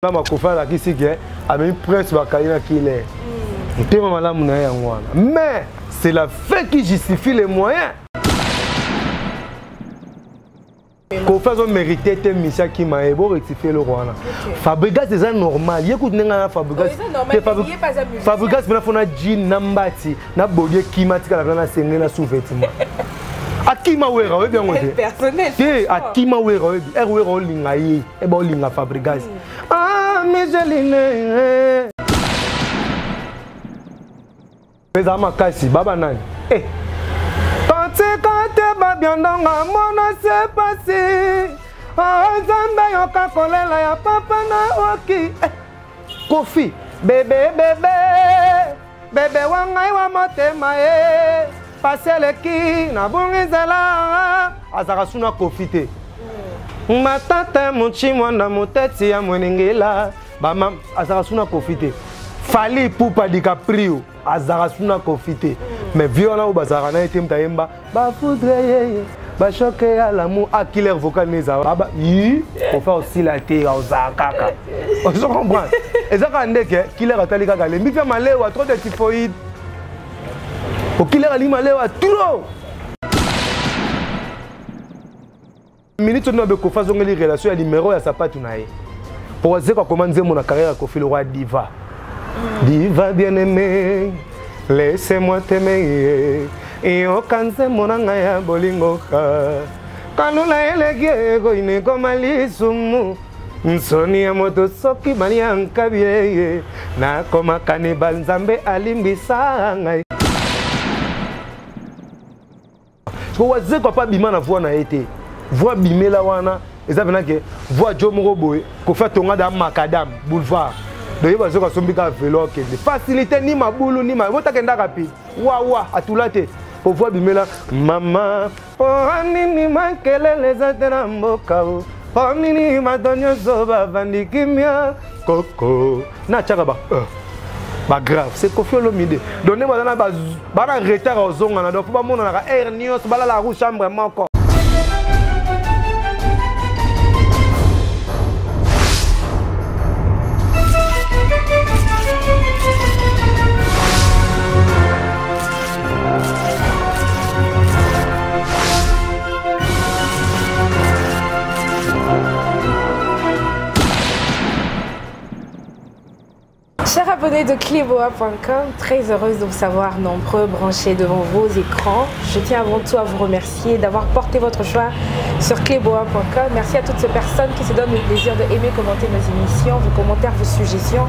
Na makofa la kisi ke ami presse bakayina kile. Ntema malamu na ya ngwana. Mais c'est la fin qui justifie les moyens. Kofa zo mérité te mission qui m'a ebo rectifier le roi. Fabregas c'est normal. Écoute nenga Fabregas. Fabregas bena fona jean nambati na bolie kimatika la na senge na sous-vêtement. Akima wera we bien ngote. Personnel. Te akima wera we wera olinga yi e ba olinga Fabregas. Ah Micheline. Pesa makasi baba nani? Eh. Quand bien dans mon c'est passé. Oh Zambé yoka kolela ya papa na oki. Kofi bébé bébé wangai wa motema e. Passer qui na bongezala azaka suna Kofi te. Matata muchi mwana muteti ya mwenengela bama azaka suna Kofi te. Fali Poupa DiCaprio azaka suna Kofi te. Mais violent ou bazara na été mtaemba ba foudre ba choquer à l'amour à killer vocal neza ba yi pour faire aussi la thé aux kaka on se comprend et ça quand ndeke killer atali kaka le mi fait malewa trop de typhoïde au killer ali malewa trop minute no be ko fa zongeli relation ya numéro ya sapatu na ye pour dire comment nzembo na carrière ko fi le roi diva diva bien-aimé. Laissez-moi t'aimer et au cancer mon angaya bolingoka kanula elege go ine ko malisumu nsoni moto soki malian kabile na koma kanibal nzambe alimbisa ngai ko waze ko pa bima na voix na été voix bimela wana ezabena ke voix jomoro boy ko fa tonga da macadam boulevard. De yeba zoka sombika vélo kende facilité ni mabulu ni ma bota kenda kapi wa atulate pour voir bimela mama oh nini mankelele zatena mboka oh nini madonyo zoba vandikimia koko na chaka ba grave c'est Kofi Olomide donner madana ba retard aux zonga na donc ba mona na air news bala la roue chambre moko. Chers abonnés de Cléboa.com, très heureuse de vous savoir nombreux branchés devant vos écrans. Je tiens avant tout à vous remercier d'avoir porté votre choix sur Cléboa.com. Merci à toutes ces personnes qui se donnent le plaisir de aimer, commenter nos émissions, vos commentaires, vos suggestions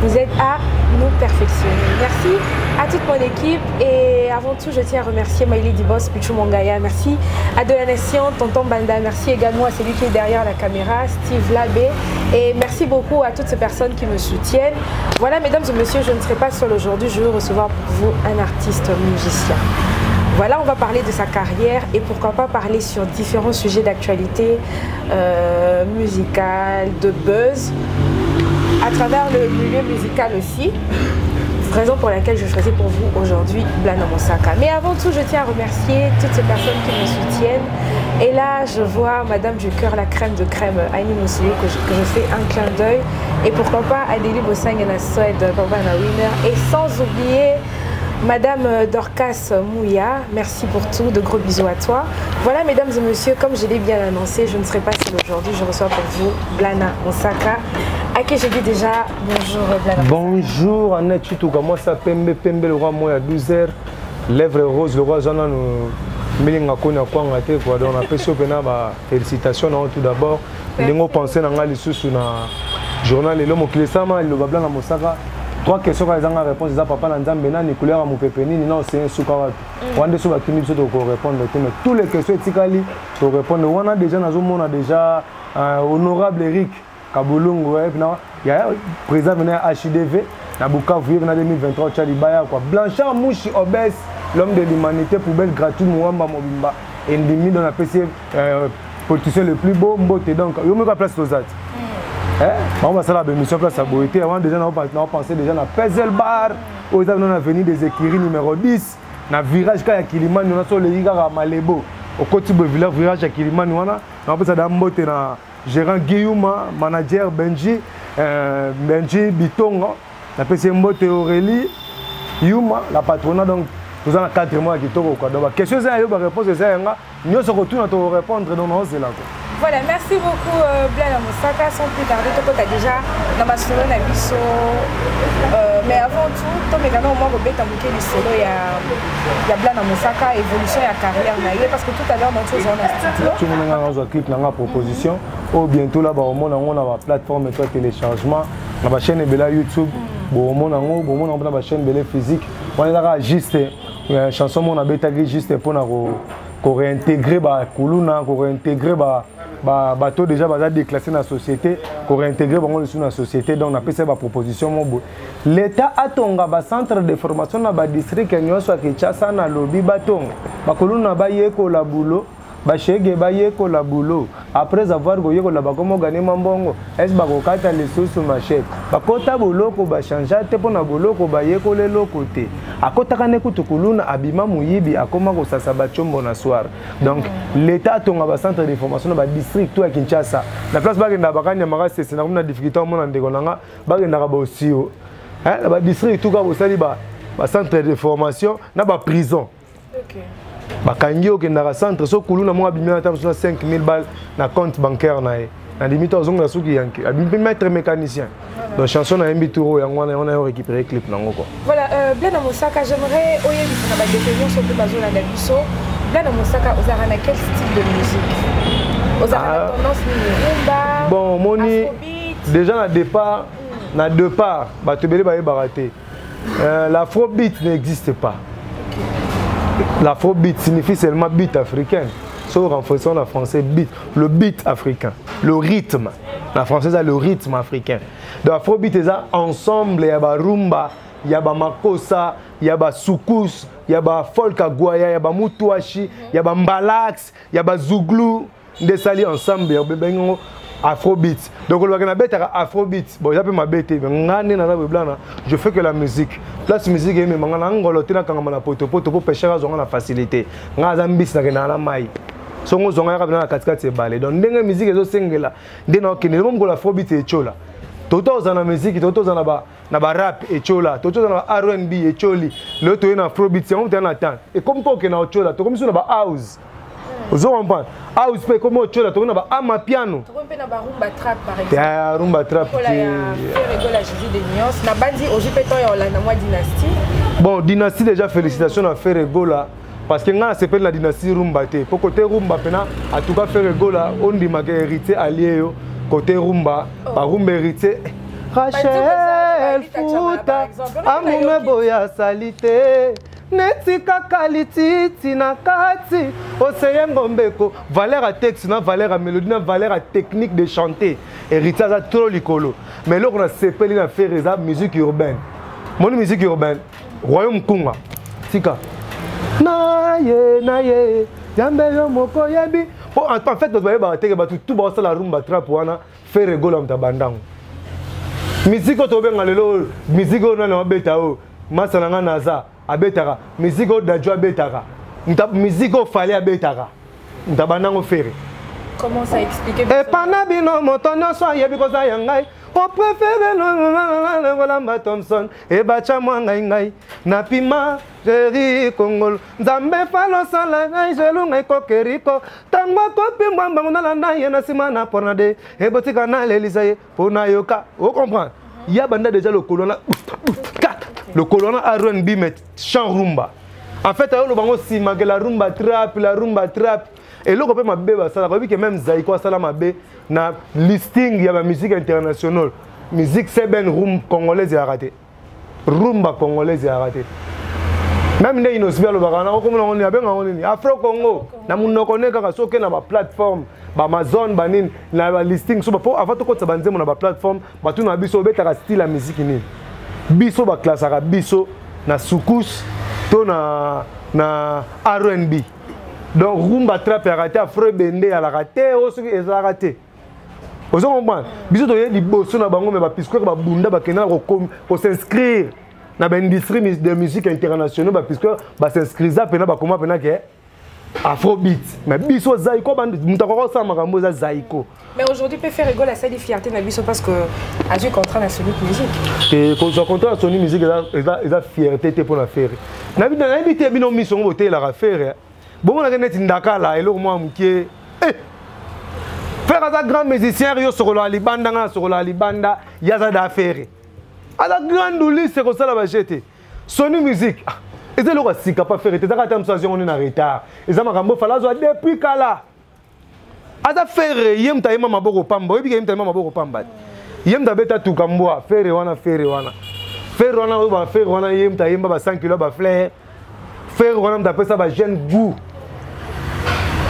vous aident à nous perfectionner. Merci à toute mon équipe et avant tout, je tiens à remercier Maïli Dibos, Pichou Mongaya. Merci à De la Nation, Tonton Banda. Merci également à celui qui est derrière la caméra, Steve Labé. Et merci beaucoup à toutes ces personnes qui me soutiennent. Voilà, mesdames et messieurs, je ne serai pas seule aujourd'hui. Je veux recevoir pour vous un artiste musicien. Voilà, on va parler de sa carrière et pourquoi pas parler sur différents sujets d'actualité musicale, de buzz, à travers le milieu musical aussi. Raison pour laquelle je choisis pour vous aujourd'hui Blana Monsaka. Mais avant tout, je tiens à remercier toutes ces personnes qui me soutiennent. Et là, je vois Madame du Cœur, la crème de crème, Aïni Moussili, que je fais un clin d'œil. Et pourquoi pas Adélie Bossang et la Suède, Barbara Winner. Et sans oublier Madame Dorcas Mouya, merci pour tout, de gros bisous à toi. Voilà, mesdames et messieurs, comme je l'ai bien annoncé, je ne serai pas seule aujourd'hui. Je reçois pour vous Blana Monsaka. À qui je dis déjà bonjour Blana. Bonjour Annette Chitouka, moi ça Pembe le roi moi à 12h, lèvres roses, le roi Zana nous milinga kona kwanga te quoi donc on a fait pena ba félicitations tout d'abord. Ndingo penser na ngali susu na journal le mokile sama le Blana Monsaka. Trois questions quand ils ont réponse ça papa na nzambe na ni couleur à mon pépéni non c'est un souka wande so ba kimi biso to répondre mais toutes les questions etikali to répondre on a déjà nazo mona déjà honorable Eric Kabulungu il y a président venu à HDV na Bukavu en 2023 Tchalibaya quoi Blanchard Mouchi obèse l'homme de l'humanité poubelle gratuite Mwamba Mobimba et demi dans la PC politicien le plus beau mbote donc yo me place aux autres on va faire la mission place à Boité avant déjà on pensé déjà na Pezel Bar aux avenue des Écuries numéro 10 na virage ka ya Kilimani on a sur le Iga Malebo au côté de virage à Kilimani on a ça dans mbote na gérant Guillaume, manager Benji, Benji Bitonga, la PC Mbote Aurélie, Yuma, la patronat, donc nous avons 4 mois qui tombent. Donc, la question est la réponse est nous se retournons à répondre dans nos là. Voilà, merci beaucoup Blana Moussaka. Sans plus tarder, tu as déjà dans ma solo Nabiso. Mais avant tout, tu as également au moins rebêté le solo. Il y a Blana Moussaka, évolution et carrière. Parce que tout à l'heure, dans tous les studios. Tout le monde a un clip dans la proposition. Ou bientôt là, on a la plateforme de téléchargement. On a la chaîne de YouTube. On a la chaîne de physique. On a juste une chanson, on a juste pour réintégrer la Kuluna, pour réintégrer bateau déjà déclassé dans la société, pour réintégrer dans la société. Donc on a fait cette proposition. L'État a un centre de formation dans le district qui est dans le lobby. Kuluna a la boulot. Bachege baye ko la boulot après avoir goye ko la bakomo gagner mambongo est bakokata les sous machette bakota boloko ba changer te pona boloko baye ko le lokote akota kane kutukuluna abima muyibi akoma ko sasa bachombo na soir. Donc l'état tonga ba centre de formation ba district to ya Kinshasa la place bagenda bakanya makase c'est na difficulté mo na ndeko nanga bagenda ka ba osio ba district to ka bosali ba centre de formation na ba prison. OK. Bakangi au Kendara centre, so Kuluna moi bimia ta 5 000 balles na compte bancaire na e. Na limite ozonga na suki yanki. Abimbi maître mécanicien. Donc chanson na mbi touro yango on a récupéré clip nango quoi. Voilà, Blana Moussaka, j'aimerais oyer na ba détenir sur le bazo na biso. Blana Moussaka ozara na quel style de musique? Ozara tendance ni rumba. Bon, moni déjà na départ ba tebele ba baraté. L'afrobeat n'existe pas. L'afrobeat signifie seulement beat africain. Sauf renforçant la française beat, le beat africain, le rythme. La française a le rythme africain. Donc l'afrobeat est ensemble, il y a rumba, il y a makossa, il y a soukous, il y a folk agouaya, il y a mutuashi, il y a mbalax, il y a zouglou, des salis ensemble, il y a afrobeat. Donc on va mettre afrobeat. Bon, j'appelle ma bête, je fais que la musique. La musique est même pour pêcher la facilité. So on zonga na katikati balé. Donc ndenge musique ezo sengela. Ndena okene mo l'afrobeat e chola. Toto za na musique, toto za na ba rap e chola, toto za na R&B e choli. Le to na afrobeat, on t'en attend. Et comme toi que na chola, to comme sur na ba house. Vous comprenez? House peut comme chola, to na ba amapiano. To comme na ba rumba trap par exemple. Ya rumba trap. Pour la rigola Jésus des nuances. Na bandi ojipeto ya Olanda moi dynastie. Bon, dynastie déjà félicitations à faire rigola. Parce que nga c'est la dynastie rumba te. Pour côté rumba pena en tout cas faire rigola, on dit ma hérité allié côté rumba, par rumba hérité. Rachel Fouta, amume boya salite. Netika kaliti tina kati. Oseye ngombeko, valeur à texte, na valeur à mélodie, na valeur à technique de chanter. Héritage à trop licolo. Mais là on a sepelé na faire ça musique urbaine. Mon musique urbaine, Royaume Kunga. Tika. Naye, Jambeyo moko yabi. En fait, vous voyez, tout le la rumba trap wana faire rigoler dans bandang. Musique au tobe ngalelo, musique au na beta o, masalanga naza, abetara, musique au dajwa betara. Musique au fallait abetara. Ntabandang faire. Comment ça expliquer? Et panabino motonyo so yebi ko za yangai. On préfère le Thompson et bacha ngai ngai na pima jeri Congol nzambe falo sala ngai jelu ngai kokeriko tangwa kopi mwamba ngona na yena simana pornade e botika na lelisaye pona yoka. Vous comprenez? Il y a banda déjà le colonna R&B mais chant rumba. En fait ayo lo bango sima que la rumba trap. Et là, on peut m'abéber ça. On que même Zaïko ça la na listing y a la musique internationale. Musique c'est ben rumba congolaise est raté. Rumba congolaise est raté. Même les inosbia le bagana comme on est bien on est Afro Congo. Na mun connaît ka soke na ba plateforme, ba Amazon banin na listing so pour avant to ko ça banze mon ba plateforme, ba tout na biso beta style la musique ni. Biso ba classe ara biso na soukous to na R&B. Donc rumba trap est raté, afro bende à la raté, aussi est raté. Vous comprenez? Bisous de liboso na bango mais ba pisco ba bunda ba kena ko s'inscrire na l'industrie de musique internationale ba pisco ba s'inscrire ça pena ba comment pena que Afrobeat. Mais biso zaiko mutakoko sa makambo za zaiko. Mais aujourd'hui peut faire rigole à ça des fierté na biso parce que a eu contrat na Sony Music. Et quand on contrat na Sony Music eza fierté te pour la faire. Na bi na invité bino mission boté la faire. Bon na net ndaka la elo moi mukie. Faire à grand musicien yo sur la libanda nga sur la libanda yaza d'affaire. À la grande douleur c'est comme ça la bajete. Sony Music. Et c'est le roi si capable faire était à station on est en retard. Et ça makambo fala zo depuis kala. Ada faire yem ta yema maboko pamba, obi yem ta yema maboko pamba. Yem ta beta tu kamboa, faire wana. Faire wana o ba faire wana yem ta yema ba 5 kg ba fleur. Faire wana mta pesa ba jeune goût.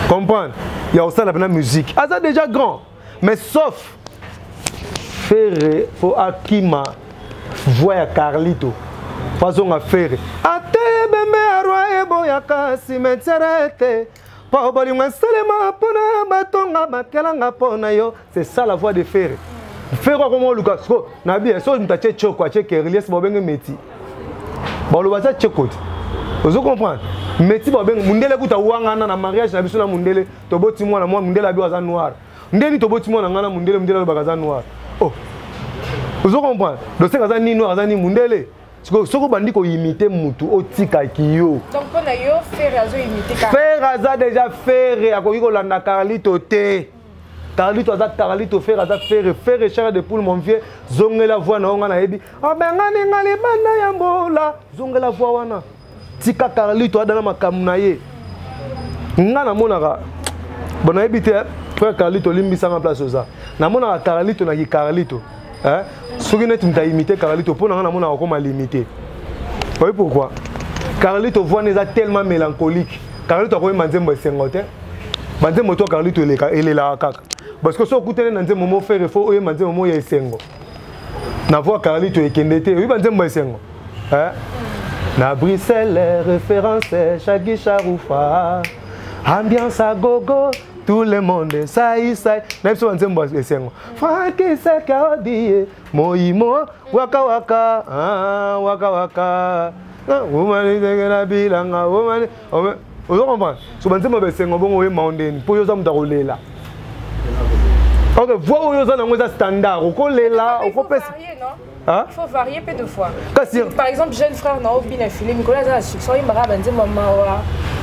Comprendre? Il y a aussi la musique. Ada déjà grand. Mais sauf faire faut akima voya Carlito. Façon à faire. Ate bembe arwa ebo ya kasi meterete. C'est ça la voix de faire. Faire comment Lucas Nabi, so mtache choko ache kerlies bobenge meti. Ba lo baza chekot. Vous comprenez? Meti bobenge mundele kuta wangana na mariage na biso na mundele to boti mwana mwa mundele abi waza noir. Ndeni to boti mwana ngana mundele bakaza noir. Oh. Vous comprenez? Do se kaza ni noir kaza ni mundele. Soko bandi ko imiter mutu otika kiyo. Donc on a yo faire azo imiter ka. Faire aza déjà faire akoki ko landa Carlito te. Carlito aza Carlito faire aza faire cher de poule mon vieux zongela voix na onga na yebi. Abengani ngali bana ya mbola zongela voix wana. Tika Carlito adana makamu na ye. Ngana monaka. Bona yebi te frère Carlito limbisa en place oza. Na monaka Carlito na ki Carlito. Hein? Ce qui n'est pas imité Carlito pour nous on a encore limité. Vous voyez pourquoi? Carlito voix n'est tellement mélancolique. Carlito a quand même manzé moi 50. Manzé moi toi Carlito il est là kaka. Parce que si on écoute les manzé momo faire il faut manzé momo il sengo. Na voix Carlito est kendete. Oui manzé moi sengo. Hein? Na Bruxelles référence Shaggy Charoufa. Ambiance à gogo. Tout le monde, ça y est, même si on dit que c'est un Francky Sekadi, Moïmo, Waka Waka, Waka Waka, Woman is a bilanga, woman. Vous comprenez? Si on dit que c'est un bon mountain, pour les hommes de là. Ok, voir aux hommes de standard, on connaît là, on peut il faut varier peu de fois. Par exemple, jeune frère n'a pas bien filé, Nicolas a succès, il m'a dit maman.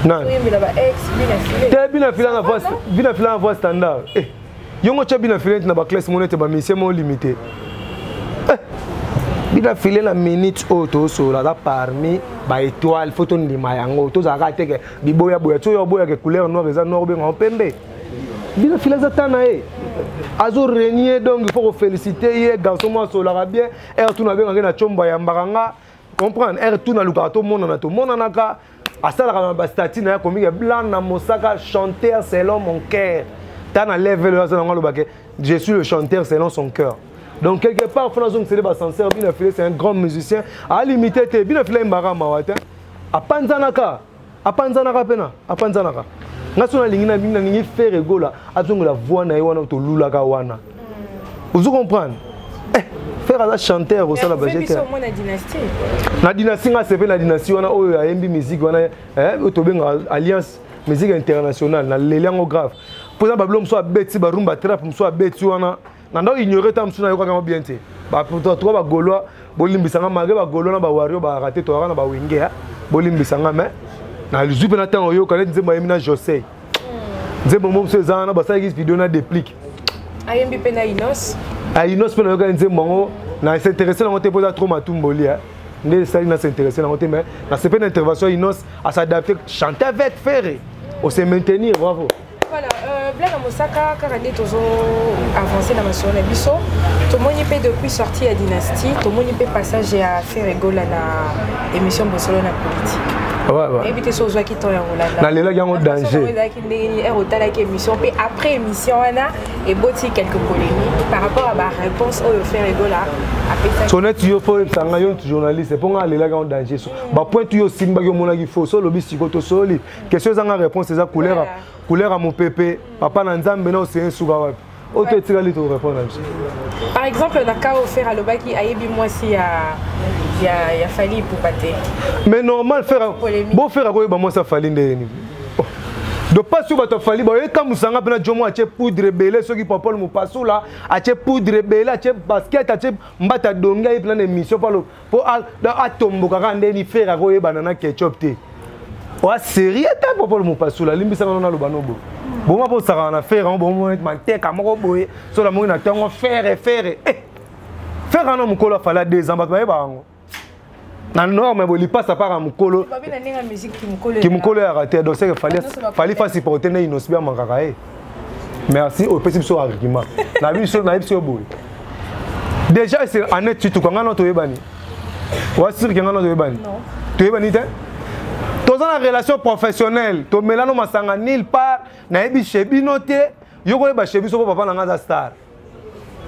Non. Bien filé en voie standard. Yongo cha bien filé na ba classe monete ba mission mo limité. Bien filé la minute auto so la parmi ba étoile photo ndima yango to za ka teke biboya boya to yo boya ke couleur noire eza noir be ngopembe. Bien filé za tana e. Azo renier donc il faut féliciter hier garçon moi so la bien er tout na benga na chomba ya mbaranga comprendre er tout na luka to mona naka asala ka statut na komi blanc na mosaka chanteur selon mon cœur. Tana level là na ngalo bake je suis le chanteur selon son cœur. Donc quelque part faut nous célébrer sincère bien filé c'est un grand musicien à limiter te bien filé mbara mawata apanzanaka pena apanzanaka ngasona lingina bina ningi faire gola azongo la voix na wana to lulaka wana. Vous comprenez? Faire un chanteur au sein de la budget. La dynastie, c'est la dynastie, on a MB musique, on a alliance musique internationale, on a l'élan grave. Pour exemple, l'homme soit bête, rumba trap, soit bête, on a ignoré tant que on a bien été. Pour toi, ba gaulois, bolimbisanga magé, ba gaulois, ba wario, ba raté, toi, ba wingé, bolimbisanga mais. Na le jupe na temps yo connaît nzemba yemina José. Nzemba mo se zana ba sa vidéo na déplique. AMB pena Inos. A Inos pena yo nzemba ngo na s'intéresser na ngote poza trop matumboli hein. Ne ça na s'intéresser na ngote mais na c'est pas une intervention Inos à s'adapter chanter avec faire au se maintenir bravo. Voilà, Black Mosaka Karane tozo avancé dans ma soirée biso. Tout le monde peut depuis sortir à dynastie, tout le monde peut passager à faire rigole na émission Bosolo na politique. Ouais. Éviter ce joie qui tombe en Hollande. Dans les là, il y a un danger. Après émission, on a et botti quelques polémiques par rapport à ma réponse au faire rigola. Sonnet, tu faut être journaliste. C'est pour aller là, il y a un danger. Bah point tu aussi, bah yo mona qui faut solo bicycle soli. Question à réponse c'est ça couleur à mon pépé. Papa nanzambe non c'est un souga. Autre tu vas te répondre. Par exemple, on a qu'à offrir à l'obaki ayebi moi si il a fallu pour pâter. Mais normal faire bon faire à quoi bah moi ça fallait de pas sur votre fali ba eka musanga pena jomo ache poudre belé ceux qui popol mu pasula ache poudre belé ache basket ache mbata donga et plein d'émissions pour atombo kaka ndeni faire ko yeba na ketchup te wa sérieux ta popol mu pasula limbisa na lo banobo bon ma pour ça na faire bon moment manteka moko boye so la mo na tango faire faire na mukolo fala 2 ans ba ba ngo na norme bo li passe par un mukolo qui mukolo a raté donc c'est que fallait faire supporter na inosbia mangaka merci au possible sur argument na biso boy déjà c'est en net tu quand on to yebani wa sur que on to yebani to yebani te to dans la relation professionnelle to melano masanga nil part na yebi chebi noté yoko yeba chebi so papa na ngaza star.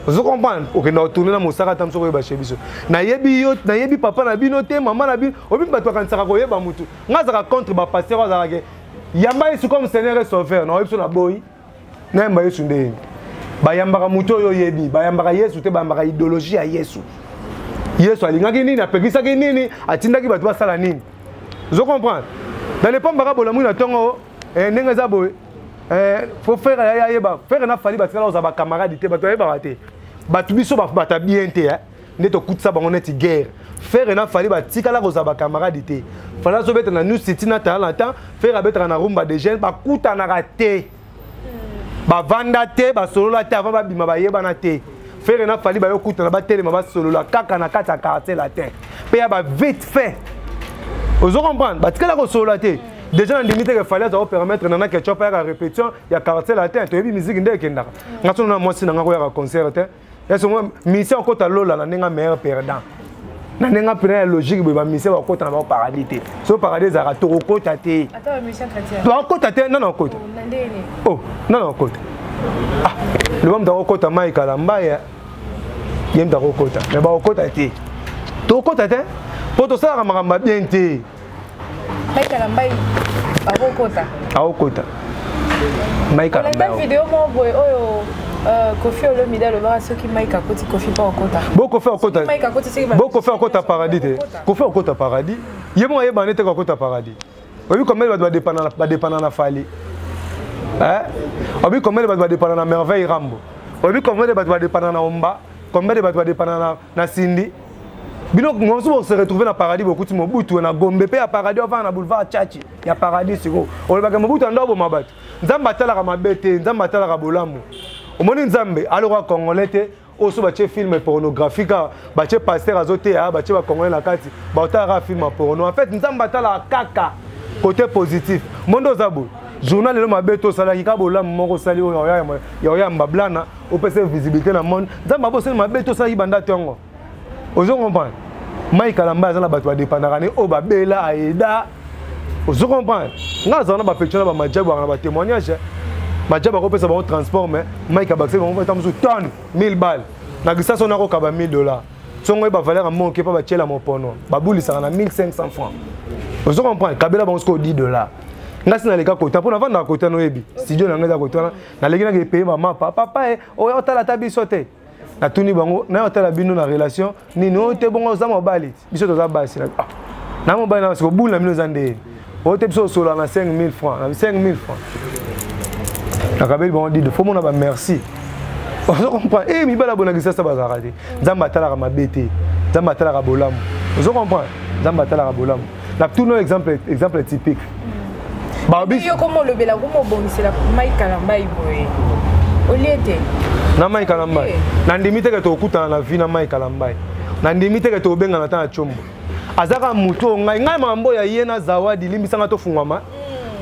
Vous comprenez? Ok, nous tournons dans mon sac à tamso ba chebiso. Na yebi papa na bino te, maman na bino, obi bato kan saka ko yeba mutu. Ngaza contre ba pasteur za ke. Yamba yesu comme Seigneur et Sauveur, na yebi so na boy. Na yamba yesu nde. Ba yamba ka mutu yo yebi, ba yamba ka yesu te ba yamba ka idéologie ya yesu. Yesu alingaki nini, apekisa ki nini, atindaki bato basala nini. Vous comprenez? Dans les pommes barabola mu na tongo, ndenge za boy. Faut faire yeba, faire na fali batikala za ba camarade te bato yeba te. Bato biso bata bien te ne to kutsa bango neti guerre faire na fali batikala ko za ba camarade te fala zo beta na nous city na talenta faire betra na rumba de jeunes ba kuta na raté ba vanda te ba solola te avant ba bima ba yeba na te faire na fali ba yo kuta na ba tele ba solola kaka na kata quartier la terre pe ya ba vite fait ozo comprendre batikala ko solola te déjà dans limite que fallait ça permettre nana que tu pas la répétition il y a quartier la terre to yebi musique ndé kenda ngato na moi si na ngako ya concert te yaso moi mission ko ta lola na nga meilleur perdant na nga pena logique ba mission ba ko ta na paradis te so paradis za to ko ta te attends mission chrétien to ko ta te non ko ta oh non ko ta ah le homme da ko ta mai kala mbaya yem da ko ta mais ba ko ta te to ko ta te pour to ça makamba bien te Mike Alambai Aokota. Mike Alambai. La vidéo moi boy Kofi Olomide le voir ceux qui Mike à côté Kofi pas Okota. Beaucoup fait Okota. Beaucoup fait Okota paradis. Kofi Okota paradis. Yemo yeba nete Okota paradis. Obi comment va dépendre na fali. Obi comment va dépendre na merveille Rambo. Obi comment va dépendre na Omba. Comment va dépendre na Cindy. Bino on se retrouver dans paradis beaucoup de mobutu na Gombe pe ya paradis avant na boulevard Tchachi ya paradis siko on ba mobutu ndo mabatu nzamba tala ka mabete nzamba tala ka bolamu omoni nzambe alors congolais te oso ba che film pornographique ba che pasteur azote ya ba che ba congolais na kati ba otara film porno en fait nzamba tala kaka côté positif mondo zabo journal le mabeto sala ka bolamu moko sali ya mbablana o pese visibilité na monde nzamba bo sala mabeto sala ibanda tongo ozo comprendre Mike Alamba za na bato ba dépendara ne o ba bela aida ozo comprendre nga za na ba pectona ba majabu na ba témoignage majabu ko pesa ba transport mais Mike abakse ba mo tamusu tonne 1000 balles na gisa sona ko ka ba $1000 songo ba valeur mon ke pa ba tchela mon pono ba bulisa na 1500 francs ozo comprendre kabela ba sko $10 nga sina leka kota pona vanda kota no yebi studio na ngeza kota na leki na ke payer mama papa o ya tala tabi sote na tuni bango na otala bino na relation ni no te bongo za mobali biso to za basi na mobali na ko bula mino za ndé o te biso solo na 5000 francs na 5000 francs na kabeli bango dit faut mona ba merci on comprend mi bala bona gisa sa bazara te nzamba tala ka mabete nzamba tala ka bolamu on comprend nzamba tala ka bolamu na tout no exemple typique ba biso yo comment le bela comment bonisi la Mike Alamba iboye oliete na Mike Alamba na ndimite ke to kutana na vie na Mike Alamba na ndimite ke to benga na tana chombo azaka muto ngai mambo ya ye na zawadi limbisanga to fungwama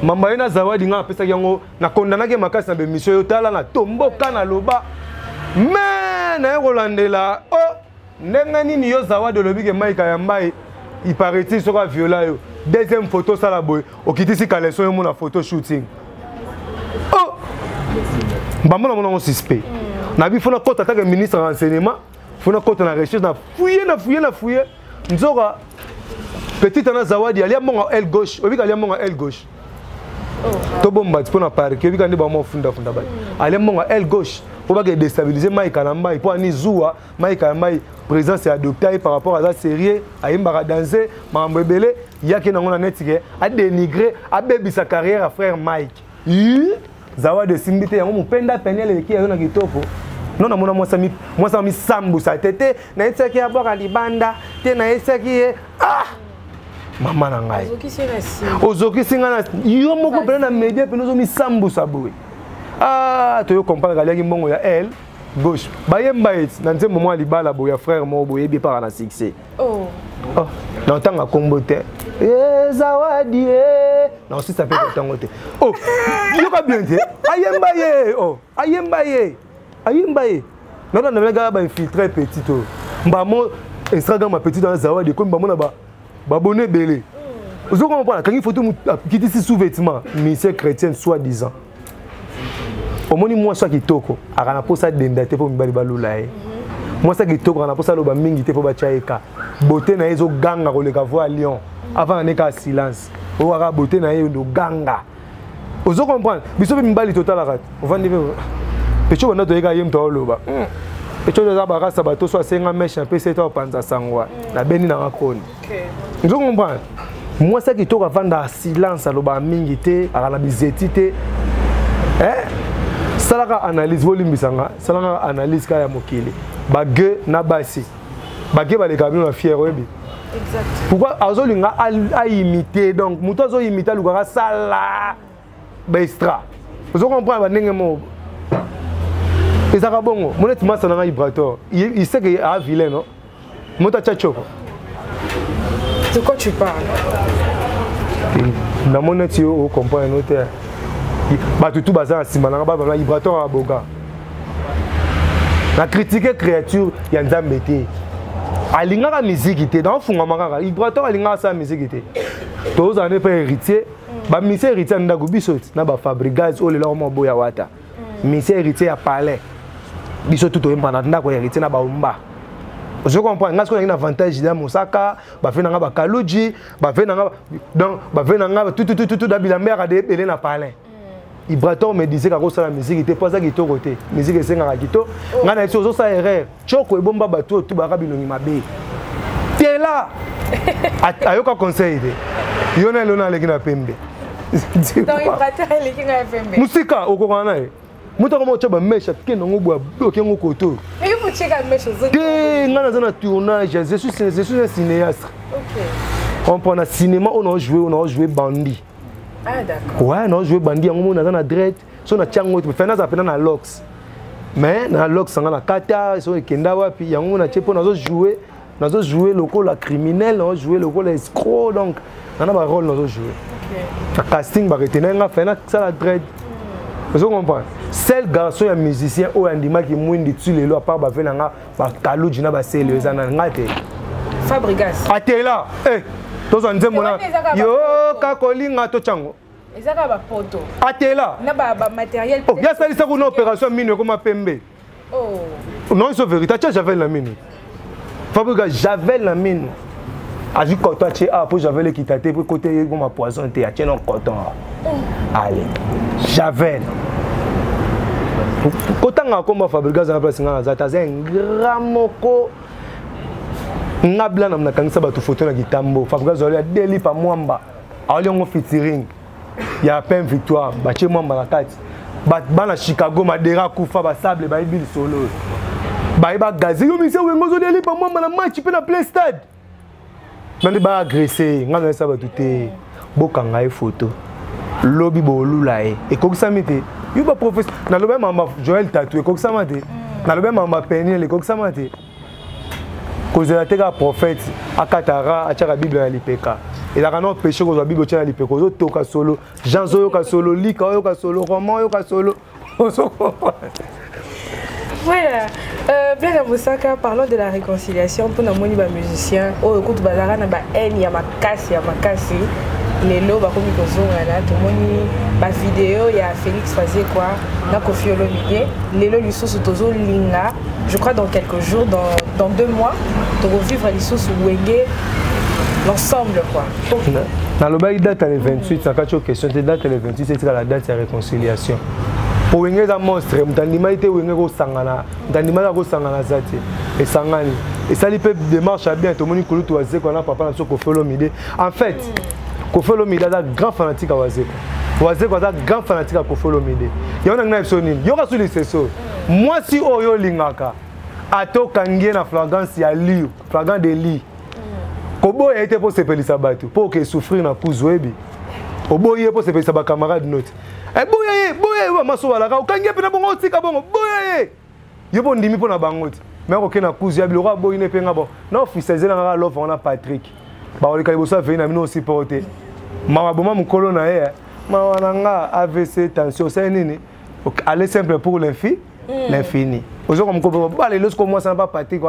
mamba ye na zawadi nga pesa yango na kondana ke makasi na bemission yo tala na tomboka na loba mais na Rolandela oh nenga nini yo zawadi lobi ke Mike Alamba il paraît-il sera viola yo deuxième photo ça la boy okitisi kaleso yo mona photo shooting oh bamona mona suspect na bi fona kota ta ministre renseignement fona kota na recherche na fouiller nzoka petite na zawadi ali monga aile gauche obika ali monga aile gauche to bomba pona pare ke bika ndi ba mo funda ba ali monga aile gauche pour pas déstabiliser Mike Alamba pour ani zuwa Mike Alamba présence est adoptée par rapport à ça sérieux à imbara danser mambo ebele yake na ngona netike a dénigrer a bébi sa carrière à frère Mike Zawadi simbite yango mupenda penele ki ayo na kitoko. Non na mona mwasa mi sambu sa tete na etsaki ya boka libanda te na etsaki mama na ngai. Ozoki singa na yo moko pena na media pena zo mi sambu sa boy. To yo comprendre kaliaki mbongo ya elle gauche. Bayemba et na nzembo mwa libala boya frère mo boye bi para na succès. Na tanga kombote. Zawadi na aussi ça peut tango te. Yo ka bien te. Ayemba ye. Non, les gars, infiltré petit. Mbamo, Instagram, ma petite dans Zawadi, comme Mbamo, abonné belé. Vous comprenez, quand il faut qui dit sous-vêtements, ministère chrétien, soi-disant. Au moins, moi, ça qui toko, à la posa d'indate pour me balayer. Moi, ça qui toko, à la posa l'oba mingite pour bachaeka. Beauté na ezo ganga, on les voit à Lyon. Avant, on est qu'à silence. On va beauté na ezo ganga. Vous comprenez, bisous, mbali total à rat. On va dire. Pecho bana to yeka yem to loba. Pecho za ba rasa ba to so senga mesh un peu c'est to panza sangwa. Na beni na rakoni. OK. Vous comprenez? Moi ça qui to ka vanda silence loba mingi te, ala bizeti te. Salaka analyse volimbisanga, salaka analyse ka ya mokili. Ba ge na basi. Ba ge ba le kabino na fier webi. Exact. Pourquoi azolinga a imiter donc muto zo imiter lukaka sala ba extra. Vous comprenez ba ndenge mo. Et ça va bon, mon étiment c'est un vibrateur. Il sait qu'il y a un vilain, non? Moi t'as tchoko. De quoi tu parles? Dans mon étio, on comprend un autre. Bah tout bazar, si malin, bah un vibrateur à boga. La critique créature, il y a un zambété. Alinga la musique était dans le fond, un vibrateur alinga sa musique était. Tous années pas héritier, bah monsieur héritier n'a pas bisot, n'a pas fabriqué, oh les larmes boya wata. Monsieur héritier a parlé. Biso tout au pendant ndako héritier na baumba. Je comprends, ngas ko na avantage da Mosaka, ba fe nanga ba Kaluji, ba fe nanga donc ba fe nanga tout da bilambera de belé na palais. Ibraton me disait que la musique était pas ça qui to côté. Musique est senga kito. Ngana eso ça erreur. Choko e bomba bato tout ba bilongi mabe. T'es là. Ayoka conseil de. Yona lona lekina pembe. Donc Ibraton lekina pembe. Musika okokana e. Muta kama chaba mesha keno ngobwa bloquer ngokoto. Et vous checker mesha zo. Ngana zana tournage, je suis un cinéaste. OK. On prend un cinéma, on a joué Bandi. Ah d'accord. Ouais, on a joué Bandi, on a dans la dread, so na chango tu fais ça appelle na Lox. Mais na Lox on a kata, so kenda wapi, yango na chepo nazo jouer le rôle la criminel, on jouer le rôle escroc donc on a un rôle nazo jouer. OK. Le casting ba retenir nga fait na ça la dread. Vous comprenez? Seul garçon et musicien au andima qui mwindi tu les lo à part ba venanga ba Kaluji na ba sele ezana ngate. Fabrigas. Ate là. Tous en mona. Yo ka kolinga to chango. Ezaka ba poto. Ate là. Na ba matériel. Oh, ya ça c'est une opération mine comme pembe. Oh. Non, c'est vérité, j'avais la mine. Fabrigas j'avais la mine. Aji coton tché ah pour j'avais l'équité pour côté comme poison té tché non coton. Allez. J'avais. Quand on a commencé à fabriquer ça, c'est un grand moko. Nabla na mnakangisa batu photo na kitambo. Fabriquer ça, il y a des livres à Mwamba. Alors on featuring. Il y a peine victoire. Baché Mwamba la tête. Bana Chicago, Madera, Kufa, Basable, Baïbil solo. Baïba Gazi, yo monsieur Wengozo des livres à Mwamba na match, il peut na play stade. Nandi ba agressé, ngana ça batu té. Bokanga photo. Lobby bolulae. Et comme ça mete. Il va professeur. Dans le même Joël Tatou, comme ça m'a dit. Dans le même Penny, comme ça m'a dit. Cause la terre prophète, à Katara, à la Bible à l'Ipeka. Et la ranon péché que la Bible tient à l'Ipeka. Aux autres, Toka solo, Jean Zoyoka solo, Lika Yoka solo, Roman Yoka solo. Voilà. Blaise Mosaka, parlons de la réconciliation. Pour nos musiciens, oh écoute, Bazara na ba haine, ya makasi, les lots bah comme ils ont là tout le monde bah vidéo il y a Félix Fazé quoi na Kofi Olomide les lots ils sont sous tozo linga je crois dans quelques jours dans 2 mois de revivre les sous Wenge l'ensemble quoi dans le bail date le 28 ça quand tu question de date le 28 c'est la date de réconciliation pour Wenge ça monstre mtandima été Wenge ko sangana mtandima ko sangana zati et sangani et ça lui peut démarche à bien tout le monde ko lutu wazé quoi na papa na Kofi Olomide en fait Kofi Olomide est un grand fanatique à Wazeko. Wazé quoi ça grand fanatique à Koffi Olomide. Il y a un nini. Il y aura sur les sessions. Moi si oyo lingaka ato kangie na flagrance ya li, flagrant de lit. Kobo a été pour se pelisa batu pour que souffrir na kuzwebi. Obo yé pour se pelisa ba camarade note. Eh boye maso wala ka kangie pe na bongo tika bongo boye. Yo bon ndimi pour na bangote. Mais OK na kuzu ya biloko boye ne penga bon. Na officiel na love on a Patrick. Ba oli ka bosa ve na mino supporter. Mama boma mukolo na ye. Mama nanga AVC tension c'est nini. Aller simple pour l'infini. Aujourd'hui, comme on parle, lorsqu'on commence à pas partir,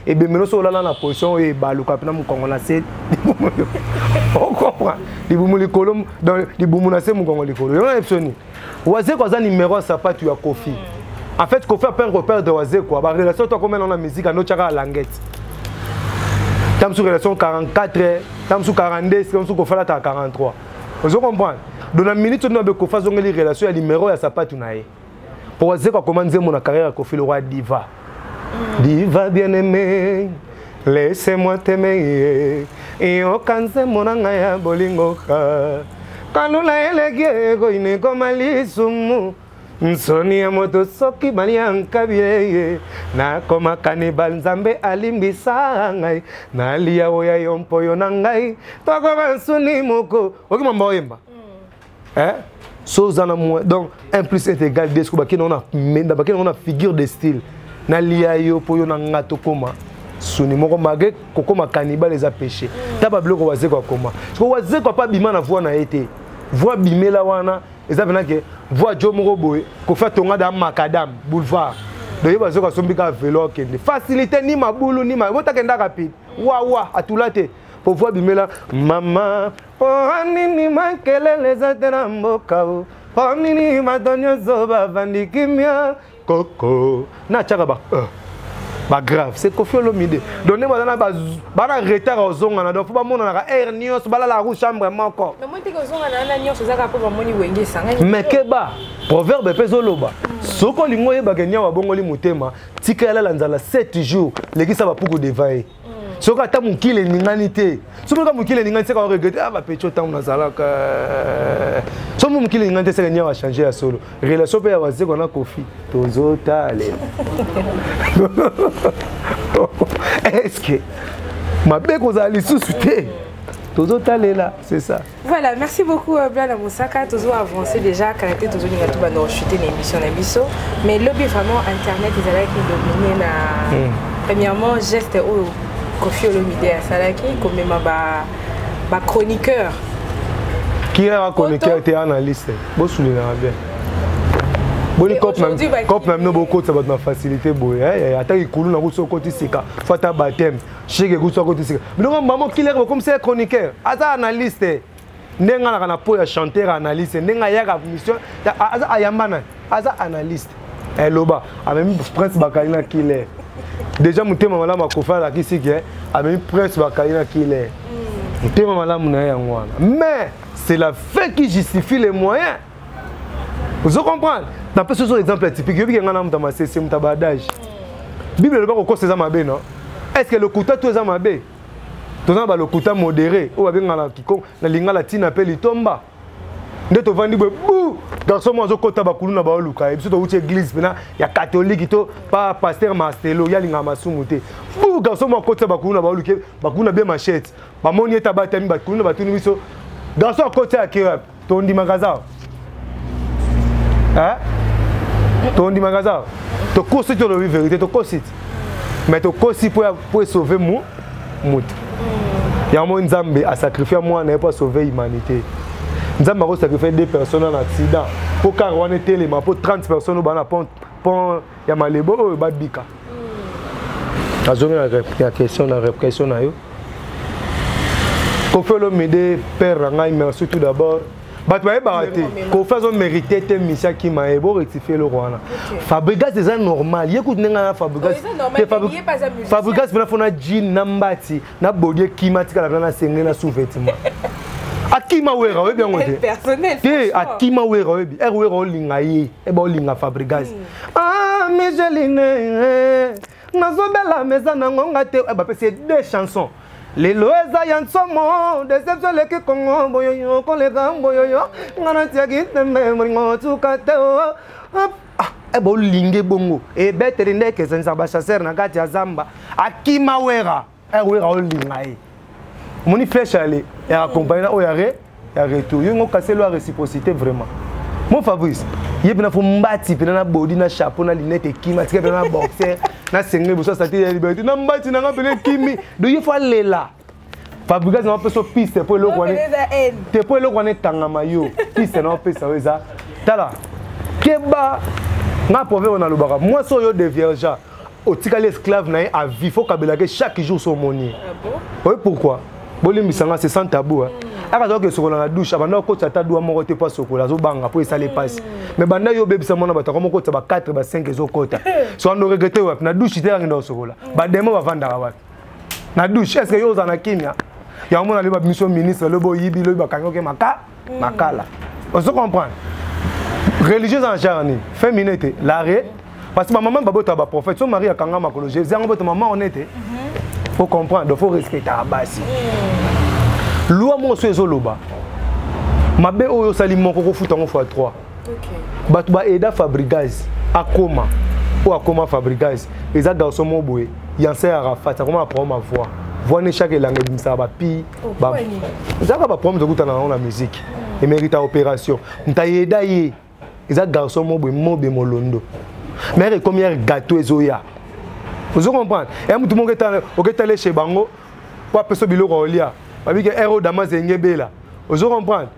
et bien, nous sommes là dans la position et baluka, puis nous Congo na c'est. On comprend. Les boumoulis colom, dans les boumounas c'est mon Congo les colom. On a optionné. Oazé quoi ça numéro ça pas tu as Koffi. En fait, Koffi a un repère de Oazé quoi. Bah relation toi comme dans la musique à notre chara languette. Tam sur relation 44, tam sur 42, tam sur Koffi là t'as 43. Vous comprenez? Dans la minute où nous avons Koffi sur les relations, le numéro ça pas tu n'as. Pour dire qu'on commence mon carrière Koffi le roi diva. Diva bien-aimée, laissez-moi t'aimer. Et au cancer mon angaya bolingoka. Quand nous la élégé, il comme alisumu. Sonia moto soki balian kabie. Na koma kanibal nzambe alimbisa ngai. Na lia oya yompo yonangai. Toko bansuni moko. Oki mamba oyemba. Donc 1 plus 1 est égal 2. On a figure de style. Na liayo po yo na ngato koma. Suni moko magé kokoma cannibale les a péché. Taba bloko wazé kwa koma. Parce que wazé kwa pas bima na voix na été. Voix bimela wana eza bena ke voix jo moko boy ko fait tonga da macadam boulevard. Donc yo wazé kwa sombika vélo kende. Facilité ni mabulu ni ma bota kenda rapide. Wa atulate. Pour voir bimela maman nini makelele zote na mboka nini madonyo zoba vandikimia koko na chaka ba grave c'est Koffi Olomide donné madana ba retard aux zonga donc faut pas mona na air nios bala la roue chambre moko mais moi tiko zonga na nios zaka po ba moni wenge sanga mais keba proverbe pezoloba soko lingo yeba kenya wa bongoli mutema tika la nzala 7 jours lekisa ba puku devaye. Si on a un mukile n'inganité, si on a un mukile n'inganité, on va regretter ah bah pécho tant on a zalaka. Si on a un mukile n'inganité, c'est qu'il va changer à solo. Relation peut y avoir qu'on a Koffi. Tozo tale. Est-ce que ma belle qu'on a allé sous-souter? Tozo tale là, c'est ça. Voilà, merci beaucoup Blana Moussaka. Tozo avancé déjà, Kanaté Tozo n'ingatou ba no chuter l'émission d'émission. Mais le but vraiment internet, ils allaient qui dominer la. Premièrement, geste au Koffi Olomide à Salaki, comme même ma chroniqueur. Qui est un chroniqueur et analyste? Bon, souligner bien. Bon, même nous beaucoup ça va être ma facilité boy. Attends, il coule na route sur côté sika. Faut ta baptême. Chez que route sur côté sika. Mais non, maman qui est comme c'est chroniqueur. Asa analyste. Nenga na po ya chanteur analyste. Nenga ya ka mission. Asa ayambana. Asa analyste. Loba. Même Prince Bakalina qui est. Déjà, mon thème là, ma coffre là qui c'est que a même Prince Bakalina qui est. Mon thème là, mon mais c'est la fin qui justifie les moyens. Vous comprenez? T'as pas ce exemple typique. Il y a un homme dans ma c'est mon tabadage. Bible le pas au c'est amabé non? Est-ce que le couteau tout est amabé? Tout ça le couteau modéré. Ou bien la kiko la linga latine appelle tomba. Nde to vandi bou garçon moi zo kota bakulu na baoluka et biso to uti église pena ya catholique to pas pasteur Mastelo ya linga masumuté bou garçon moi kota bakulu na baoluka bakulu na bien machette ba moni eta batami bakulu na batuni biso garçon kota ya kera to ndi magaza to ndi magaza to kosi to la vérité to kosi mais to kosi pour sauver mout ya mo nzambe a sacrifier moi na pas sauver l'humanité. Nous avons sacrifié 2 personnes en accident. Pour 40 téléma, pour 30 personnes au pont Yamalebo, Badbika. La question, la répression. Koffi Olomide, Père Rangaï, merci tout d'abord. Koffi a mérité tes missions qui m'a rectifié le roi. Fabregas c'est normal. Écoute, Fabregas. Fabregas, il faut un jean, nambati, na body climatique, na sengena sous-vêtement. Akima wera we bien ngote personnel akima wera we bi wera linga yi e ba linga Fabregas Micheline nazobela meza na ngonga te ba c'est 2 chansons Les lois yansomo, déception les que Congo, boyo, qu'on les gambo yo, nganatia tembe, moringo, tukateo. Eh bon, lingue bongo. Et bête rinde que c'est un chasseur na gati azamba. Akima wera. Wera o lingae. Moni flèche aller et accompagner au yare, ya retour. Yo ngo casser la réciprocité vraiment. Mon Fabrice, il y a faut mbati pe na body na chapeau na lunette kima, tika pe na boxer, na sengé bo ça ça te liberté. Na mbati na ngapele kimi. Do il faut aller là. Fabrice na pe so piste pour le kwane. Te pour le kwane tangama yo. Piste na pe ça weza. Tala. Keba na pove on a le bara. Moi so yo de vierge. Au tika l'esclave na a vie faut kabela que chaque jour son moni. Ah bon? Oui, pourquoi? Boli misanga c'est sans tabou hein. Akazo ke sokola na douche abanda ko tata doa moko te pas sokola zo banga po esale passe. Mais banda yo bebisa mona bata ko moko ba 4 ba 5 zo kota. So on regretter wa na douche te ngenda sokola. Ba demo ba vanda wa. Na douche est-ce que yo za na kimia? Ya mona le ba mission ministre le bo yibi le ba kango ke makala. On se comprend. Religieuse en charni, féminité, l'arrêt parce que ma maman babota ba prophète son mari a kanga makolo. Je zanga bota maman on était. Faut comprendre, il faut respecter la base. Loi mon sezoloba. Mabe oyo sali moko ko futa ngo fois 3. OK. Batu ba eda Fabrigaz akoma. Ou akoma Fabrigaz. Eza garçon mo boye. Yanse Arafat, comment apprendre ma voix. Voix ne chaque langue ça ba pi. Ba. Ça va prendre de goûter dans la musique. Et mérite opération. Nta eda ye. Eza garçon mo boye mo be molondo. Mais combien gâteau ezoya. Vous comprenez? Et tout le monde est allé chez Bango pour appeler ce biloko olia. Parce que héros Damas Engebela. Vous comprenez?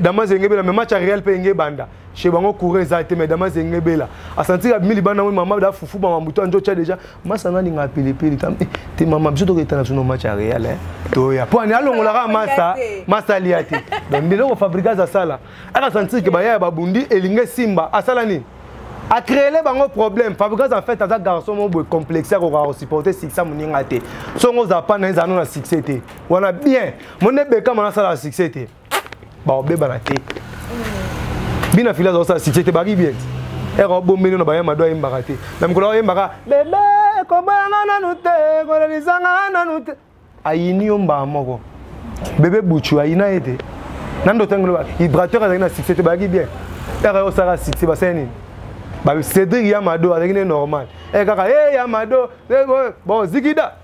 Damas Engebela, mais match réel pe Engebanda. Chez Bango courir ça mais Damas Engebela. A sentir que Milibanda maman da foufou maman mouton ndocha déjà. Moi ça n'a ni ngapele pele tam. Te maman biso to ketana sur match réel hein. Toya. Pour aller on la massa liati. Donc biloko fabriquer ça sala. A sentir que ba ya ba bundi elinge simba asala ni. A créé les problèmes. Fabriquer en fait un garçon mon complexe à supporter succès mon ngate. Son aux appan dans anons la succès. On a bien. Mon nebeka mon ça la succès. Ba obe banate. Bina fila dans ça succès ba bien. Et robo meno na ba ya mado imbarate. Na mkola imbara bébé comment ngana nute ko les ngana nute. Ayini omba moko. Bébé buchu ayina ete. Nando tengolo hydrateur avec na succès ba bien. Et robo ça la succès ba seni. Cédric Yamado avec une normal. Et kaka Yamado bon zigida.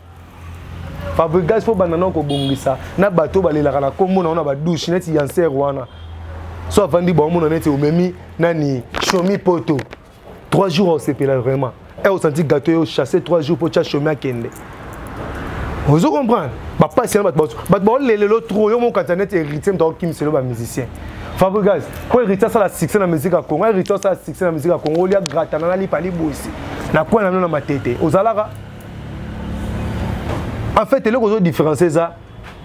Fabriquer faut banana ko bongisa. Na bateau balela na kombo na ba douche net yanse rwana. So vandi bon mon net omemi nani chomi poto. 3 jours on s'est là vraiment. Et on senti gâteau yo chasser 3 jours pour chomi à kende. Vous comprenez? Ba pas c'est ba bon le trop yo mon cantanet héritier donc qui me c'est le musicien. Fabriquer pour hériter ça la succès dans la musique à Congo, hériter ça la succès dans la musique à Congo, il y a gratana na li pali boisi. Na quoi na ma tête. Ozalara. En fait, les choses différencier ça.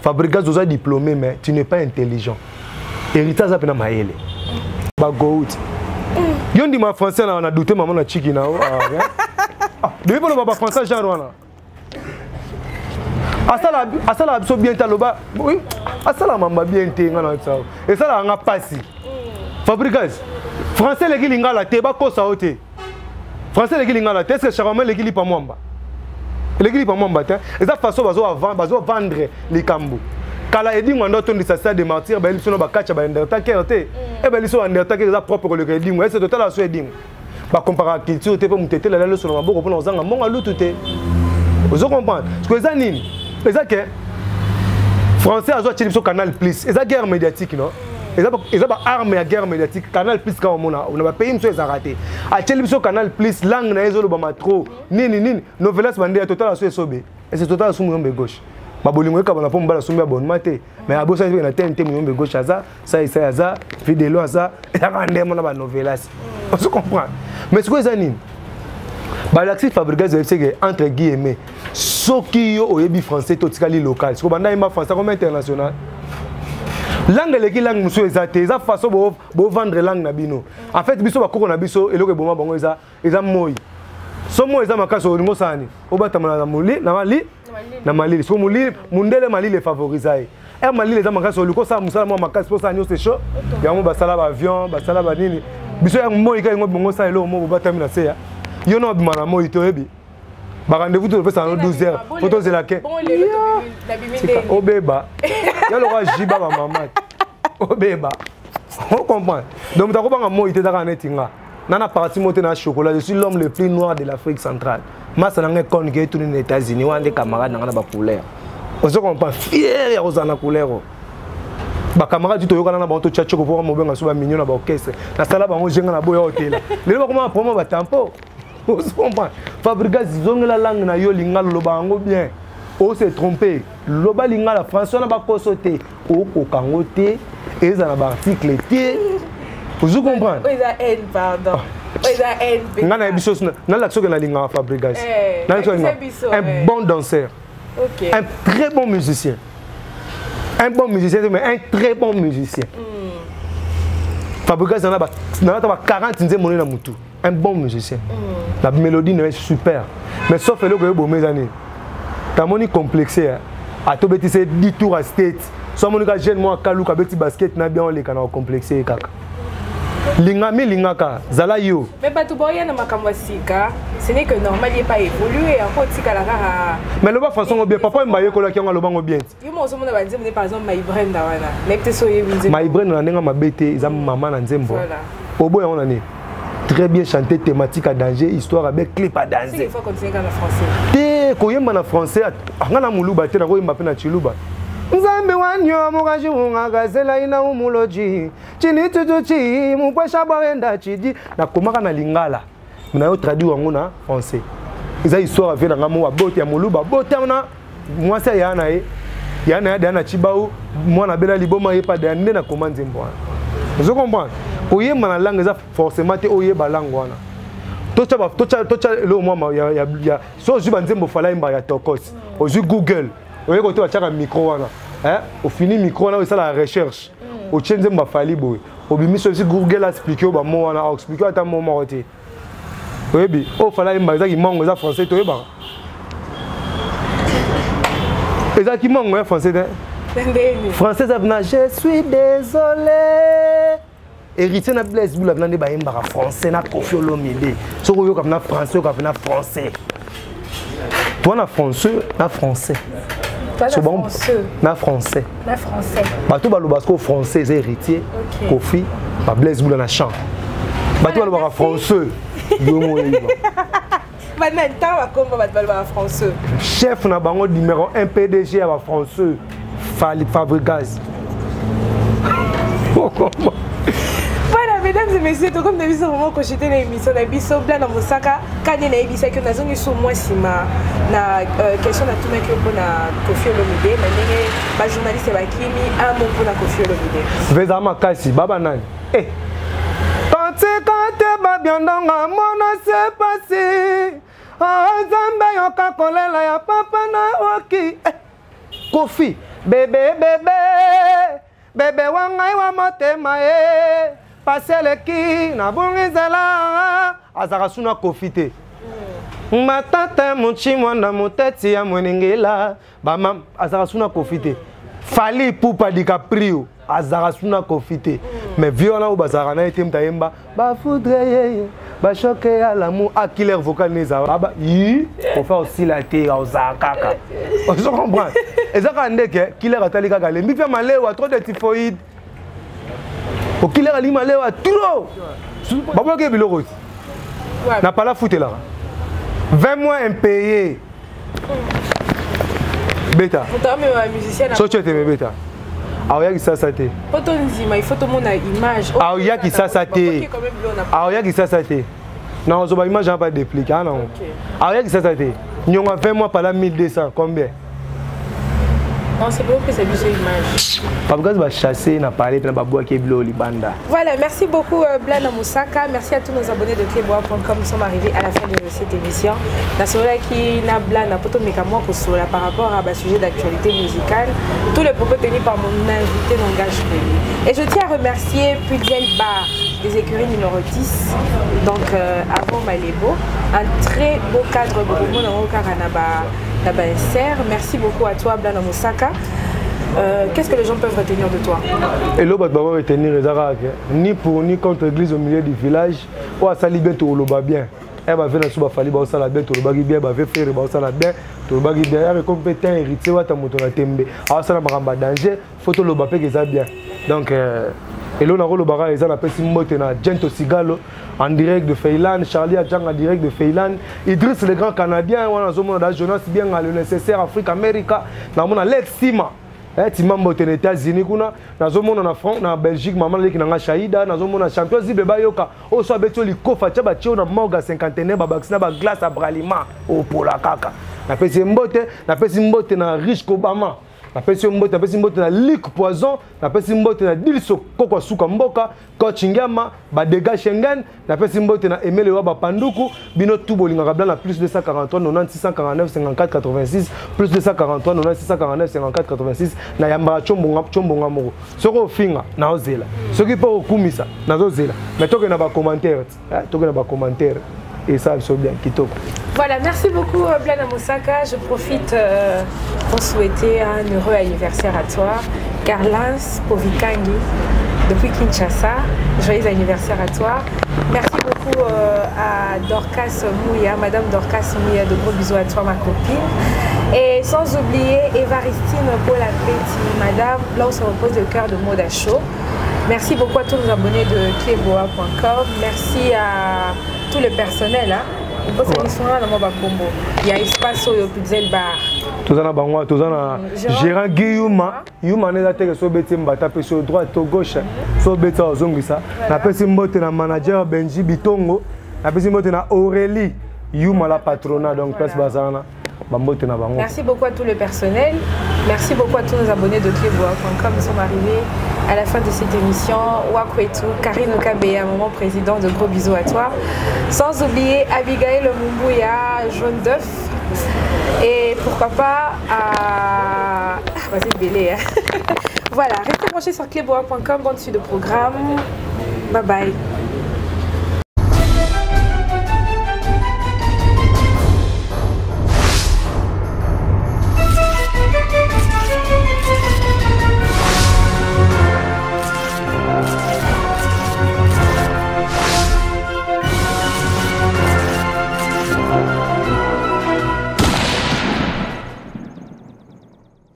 Fabriquer vous êtes diplômé mais tu n'es pas intelligent. Hériter ça pena maele. Ba gout. Yon di ma français na douté maman na chiki na o. Depuis pour le baba français genre wana. Asala abso bien taloba. Oui. Asala mamba bien te ngana ça. Et ça la nga passi. Fabriquer français les gilinga la te ba ko sa ote. Français les gilinga la te est-ce que charama les gili pa mwamba. Les gili pa mwamba te. Et ça façon bazo vendre les kambo. Kala edi ngando to ndi ça de martyr ba liso no ba kacha ba undertaker te. E ba liso undertaker za propre le edi ngwe c'est total la so edi. Ba compara culture te pe mutete la leso no maboko pona ozanga monga lutu te. Vous comprenez? Ce que ça nini. C'est ça que français a joué sur Canal Plus. C'est ça guerre médiatique non? C'est ça arme à guerre médiatique. Canal Plus quand on a payé une chose à rater. A sur Canal Plus langue na ezolo ba matro. Nini novelas bandé à total sur sobe. Et c'est total sur mon gauche. Ba bolingo ka bana pomba la sumbi abonnement te. Mais a bossa na TNT mon gauche ça ça vidéo ça et rendre mon ba novelas. On se comprend. Mais ce que ça nini? Balaxi Fabriquer c'est entre guillemets soki yo oyebi français totikali local. Parce que banda ima français comme international. Langue leki langue muso ezate eza façon bo vendre langue na bino. En fait biso bakoko na biso eloko boma bango eza moi. So moi eza makaso olimo sani. Obata na muli na mali. So muli mundele mali le favoriser. Et mali eza makaso oliko sa musala mo makaso pour ça nyo c'est chaud. Yango basala ba avion, basala ba nini. Biso ya moi ka ngo bongo sa elo mo bata mina se ya. Yo no bimana moi to ebi. Rendez-vous tout le fait, c'est 12 heures. Photo de la quai. Obeba. Il y a le roi Jiba, ma maman. Obeba. On comprend. Donc, tu as compris que moi, il était dans un étinga. Nana parti monter dans le chocolat. Je suis l'homme le plus noir de l'Afrique centrale. Moi, c'est un con qui est tourné aux États-Unis. On a des camarades dans la couleur. On se comprend. Fier de la couleur. Les camarades du Toyo, on a un tchatcho pour un peu mignon dans l'orchestre. Dans la salle, on a un peu de hôtel. Les gens comment prendre un tempo. On se comprend. Fabrica, ils ont la langue na yo linga lobango bien. On s'est trompé. Loba linga la français on a pas sauté. Au kokangote et ça na article té. Vous comprenez? Oui, ça aide pardon. Oui, ça aide. Ngana biso na l'action que na linga Fabrica. Un bon danseur. OK. Un très bon musicien. Un bon musicien mais un très bon musicien. Fabrica na ba 40 nzé monné na mutu. Un bon musicien. La mélodie est super. Mais sauf que le bon mes années. T'as mon complexé. À tout petit c'est 10 tours à state. Soit mon gars jeune moi kalou ka petit basket na bien on les kana complexé kaka. Linga mi linga ka zala yo. Mais pas tout boya na makamwa sika. Ce n'est que normal il pas évoluer encore tika la kaka. Mais le ba façon bien papa mbaye ko la ki ngalo bango bien. Yo mo so mo na ba nzembo par exemple my brain da wana. Nekte so ye winze. My brain na ndenga mabete za maman na nzembo. Voilà. Oboya on ani. Très bien chanté, thématique à danger, histoire avec clip à danger. Il faut continuer en français. Té koyemba na français, ngana muluba té na koyemba pe na chiluba. Nzambe wanyo mugaji ungagazela ina umuloji. Chini tutuchi mukwesha bwenda chidi na komaka na lingala. Mna yo traduit wango na français. Eza histoire avec na ngamo wa bote ya muluba, bote na mwasa yana e. Yana ya dana chibao, mwana bela liboma yepa dande na komande mbwana. Vous comprenez? Oye mana langue ça forcément te oye ba langue wana. Tocha le moment ya so ju banzembo fala imba ya tokos. Oju Google. Oye ko to achaka micro wana. Au fini micro wana ça la recherche. O chenze mba fali boy. Obimi so si Google expliquer ba mo wana, expliquer ata mo moté. Oye bi, o fala imba za ki mango za français to yeba. Eza ki mango ya français de. Français ça vient je suis désolé. Héritier na Blaise Boula vient de baïmba français na Koffi Olomide. Ce que vous avez français, vous avez français. Toi na français, na français. Toi na français. Na français. Na français. Bato balobasco français c'est héritier. Koffi, ba Blaise Boula na chant. Bato balobaka français. Yo mo yiba. Maintenant va comme bato balobaka français. Chef na bango numéro 1 PDG à français. Fabricaz. Voilà, mesdames et messieurs, comme nous avons vraiment consulté l'émission de Bisso Blanc dans Mosaka, quand il y a une que nous avons sur moi, si ma question à tout le monde pour Koffi Olomide, mais les journalistes qui mis un mot pour Koffi Olomide. Vezama Kasi, Baba Nan. Eh, quand tu vas bien dans la mona, c'est passé. Oh, Zamba, yoka kolela ya papa na oki. Koffi, bébé, bébé. Bébé wangai wa motema e pasele ki na bongezela azaka suna Koffi. Matata muchi mwana muteti ya mwenengela bama azaka suna Koffi. Fali Ipupa DiCaprio azaka suna Koffi. Mais violent ou bazara na été mtayemba ba foudre ye ba choquer à l'amour à killer vocal neza baba yi on fait aussi la thé aux kaka. On se comprend. Et ça quand ndeke killer atali kaka le mbi fait malewa trop de typhoïde. Au killer ali malewa trop. Baba ke biloko. Na pas la foutre là. 20 mois impayé. Beta. Pourtant mais un musicien. So tu es beta. Aoya qui ça té. Photo nzima, il faut tout monde a image. Aoya qui ça té. Aoya qui ça té. Non, zo ba image pas dépliquer non. Aoya qui ça té. Nyonga 20 mois par la 1200 combien? Non, c'est bon que c'est juste une image. Fabricaz va chasser na parler na baboua qui bilo libanda. Voilà, merci beaucoup Blanc Mosaka. Merci à tous nos abonnés de Clébois.com. Nous sommes arrivés à la fin de cette émission. La soirée qui n'a Blanc n'a pas tout mécamment pour cela par rapport à un sujet d'actualité musicale. Tous les propos tenus par mon invité n'engagent que lui. Et je tiens à remercier Pudiel Bar des écuries numéro 10. Donc avant Malébo, un très beau cadre pour le monde Merci beaucoup à toi Blanc Mosaka. Qu'est-ce que les gens peuvent retenir de toi? Et l'autre va retenir ni pour ni contre l'église au milieu du village. Ou à Salibé tout le bien. elle va venir sur Fali ba sala bien to ba bien ba ve faire ba sala bien to ba bien avec compétent héritier wa ta moto na tembe a sala ba danger photo lo ba pe que ça bien donc et là, on a bara ils ont appelé Simbote na Gento Sigalo en direct de Feylan, Charlie Adjang en direct de Feylan, Idriss le grand Canadien, on a zomo dans Jonas bien le nécessaire Afrique America, na mona Let Sima. Tima Mbote aux États-Unis kuna, na zomo na France, na Belgique, maman leki na Shaida, na zomo na champion zibe bayoka, o so beto likofa chaba chio na moga 50 ba vaccina ba glace à bralima au pola kaka. Na pesi Mbote na Rich Obama. Na pesi Mbote na Lick Poison, na pesi Mbote na Dilso Koko Suka Mboka, Coach Ngama, ba dégâts Schengen, na pesi Mbote na Emele Waba Panduku, bino tout bolinga kabla na plus 243 90 649 54 86, plus 243 90 649 54 86, na yamba chombonga moko. Soko finga na ozela. Soki po okumisa na ozela. Mais toke na ba commentaire, toke na ba commentaire. Et ça, c'est bien, Kitoko. Voilà, merci beaucoup Blana Moussaka. Je profite pour souhaiter un heureux anniversaire à toi. Carlins Povikangi, depuis Kinshasa. Joyeux anniversaire à toi. Merci beaucoup à Dorcas Mouya, Madame Dorcas Mouya, de gros bisous à toi, ma copine. Et sans oublier Évaristine Paula Petit, Madame, là où se repose le cœur de Moda Show. Merci beaucoup à tous nos abonnés de cleboa.com. Merci à tout le personnel. Il y a espace au Pudzel Bar. Tout ça bango, tout ça Gérard Guillaume, Yuma n'est pas que so beti mbata pe sur droite ou gauche, so beti ozongisa. Na pesi mbote na manager Benji Bitongo, na pesi mbote na Aurélie, Yuma la patrona donc place bazana. Merci beaucoup à tout le personnel. Merci beaucoup à tous nos abonnés de cleboa.com. Nous sommes arrivés à la fin de cette émission. Wakwetu, Karine Okabea, maman président, de gros bisous à toi. Sans oublier Abigail Mumbuya, jaune d'œuf. Et pourquoi pas à... Vas-y, Bélé. Voilà, restez branchés sur cleboa.com. Bonne suite de programme. Bye bye.